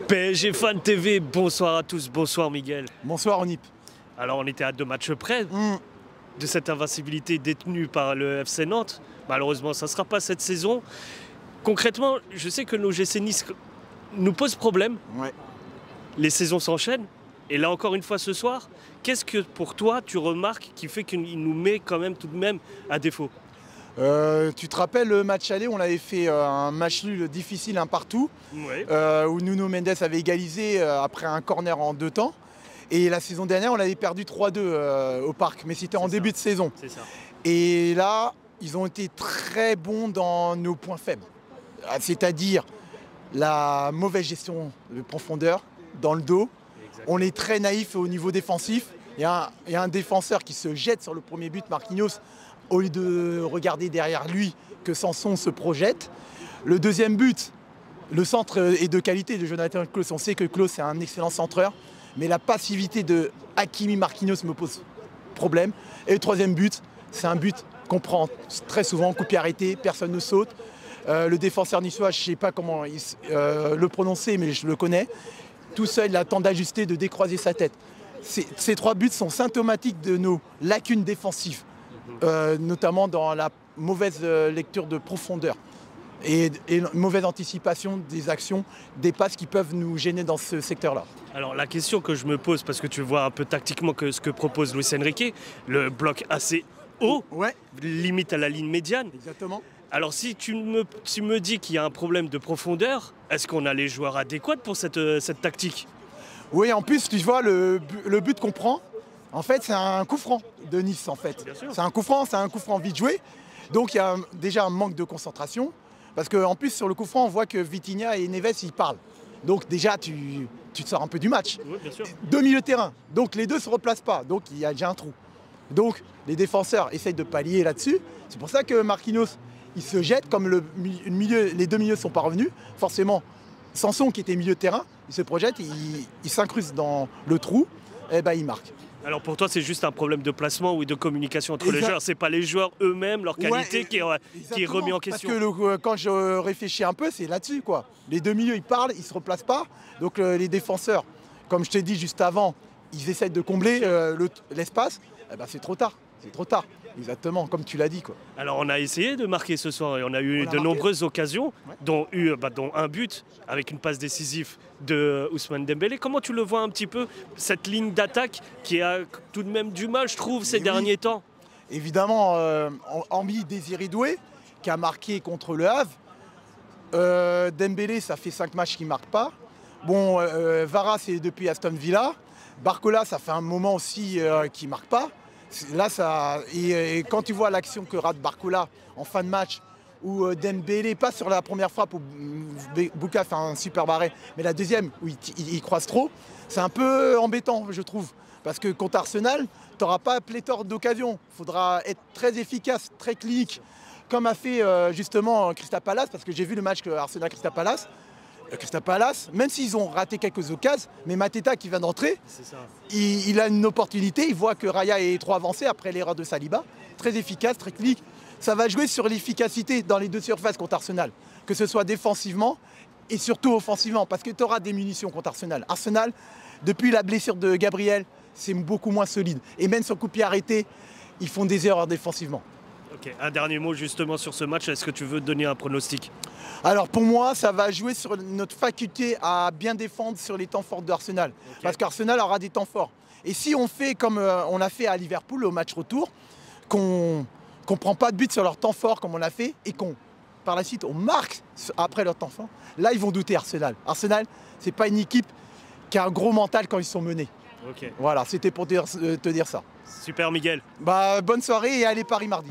PSG Fan TV, bonsoir à tous, bonsoir Miguel. Bonsoir Onip. Alors on était à 2 matchs près de cette invincibilité détenue par le FC Nantes. Malheureusement ça ne sera pas cette saison. Concrètement, je sais que nos GC Nice nous posent problème. Ouais. Les saisons s'enchaînent. Et là encore une fois ce soir, qu'est-ce que pour toi tu remarques qui fait qu'il nous met quand même tout de même à défaut? Tu te rappelles le match aller, on avait fait un match nul difficile, un partout, Ouais. où Nuno Mendes avait égalisé après un corner en 2 temps. Et la saison dernière, on avait perdu 3-2 au Parc, mais c'était en début de saison. C'est ça. Et là, ils ont été très bons dans nos points faibles, c'est-à-dire la mauvaise gestion de profondeur dans le dos. Exactement. On est très naïf au niveau défensif. Il y a un défenseur qui se jette sur le premier but, Marquinhos, au lieu de regarder derrière lui que Sanson se projette. Le deuxième but, le centre est de qualité de Jonathan Klaus. On sait que Klaus est un excellent centreur, mais la passivité de Hakimi Marquinhos me pose problème. Et le troisième but, c'est un but qu'on prend très souvent, coup de pied arrêté, personne ne saute. Le défenseur niçois, je ne sais pas comment le prononcer, mais je le connais. Tout seul, il a le temps d'ajuster, de décroiser sa tête. Ces 3 buts sont symptomatiques de nos lacunes défensives, notamment dans la mauvaise lecture de profondeur et mauvaise anticipation des actions, des passes qui peuvent nous gêner dans ce secteur-là. Alors la question que je me pose, parce que tu vois un peu tactiquement que ce que propose Luis Enrique, le bloc assez haut, Ouais, limite à la ligne médiane. exactement. Alors si tu me dis qu'il y a un problème de profondeur, est-ce qu'on a les joueurs adéquats pour cette tactique? Oui, en plus, tu vois, le but qu'on prend, en fait, c'est un coup franc de Nice, en fait. Bien sûr. C'est un coup franc vite joué. Donc, il y a déjà un manque de concentration. Parce qu'en plus, sur le coup franc, on voit que Vitinha et Neves, ils parlent. Donc, déjà, tu te sors un peu du match. Oui, bien sûr. 2 milieux de terrain. Donc, les deux ne se replacent pas. Donc, il y a déjà un trou. Donc, les défenseurs essayent de pallier là-dessus. C'est pour ça que Marquinhos, il se jette. Comme les 2 milieux ne sont pas revenus, forcément, Sanson, qui était milieu de terrain, il se projette, il s'incruste dans le trou, et ben il marque. Alors pour toi, c'est juste un problème de placement ou de communication entre les Exact. joueurs. C'est pas les joueurs eux-mêmes, leur qualité Ouais, qui est remis en question. Parce que quand je réfléchis un peu, c'est là-dessus, quoi. Les 2 milieux, ils parlent, ils ne se replacent pas. Donc les défenseurs, comme je t'ai dit juste avant, ils essaient de combler l'espace. Eh ben, c'est trop tard. C'est trop tard. Exactement, comme tu l'as dit, quoi. Alors on a essayé de marquer ce soir et on a eu On a de marqué. nombreuses occasions, Ouais. dont un but avec une passe décisive de Ousmane Dembélé. Comment tu le vois un petit peu, cette ligne d'attaque qui a tout de même du mal, je trouve, ces Oui. derniers temps? Évidemment, hormis Désiré Doué, qui a marqué contre le Havre, Dembélé, ça fait 5 matchs qu'il ne marque pas. Bon, Vara, c'est depuis Aston Villa. Barcola, ça fait un moment aussi qu'il ne marque pas. Là, et quand tu vois l'action que rate Barcola en fin de match, où Dembélé passe sur la première frappe où Bouka fait un super arrêt, mais la deuxième où il croise trop, c'est un peu embêtant, je trouve. Parce que contre Arsenal, tu n'auras pas pléthore d'occasions. Il faudra être très efficace, très clinique, comme a fait justement Crystal Palace, parce que j'ai vu le match Arsenal-Crystal Palace. Crystal Palace, même s'ils ont raté quelques occasions, mais Mateta qui vient d'entrer, C'est ça. il a une opportunité, il voit que Raya est trop avancé après l'erreur de Saliba. Très efficace, très clinique. Ça va jouer sur l'efficacité dans les 2 surfaces contre Arsenal, que ce soit défensivement et surtout offensivement, parce que tu auras des munitions contre Arsenal. Arsenal, depuis la blessure de Gabriel, c'est beaucoup moins solide. Et même sur coup de pied arrêté, ils font des erreurs défensivement. Ok, un dernier mot justement sur ce match, est-ce que tu veux donner un pronostic? Alors pour moi, ça va jouer sur notre faculté à bien défendre sur les temps forts d'Arsenal. Ok. Parce qu'Arsenal aura des temps forts. Et si on fait comme on a fait à Liverpool au match retour, qu'on ne prend pas de but sur leur temps fort comme on l'a fait, et qu'on par la suite on marque après leur temps fort, là ils vont douter Arsenal. Arsenal, c'est pas une équipe qui a un gros mental quand ils sont menés. Ok, Voilà, c'était pour te dire ça. super Miguel. Bah, bonne soirée et allez Paris mardi.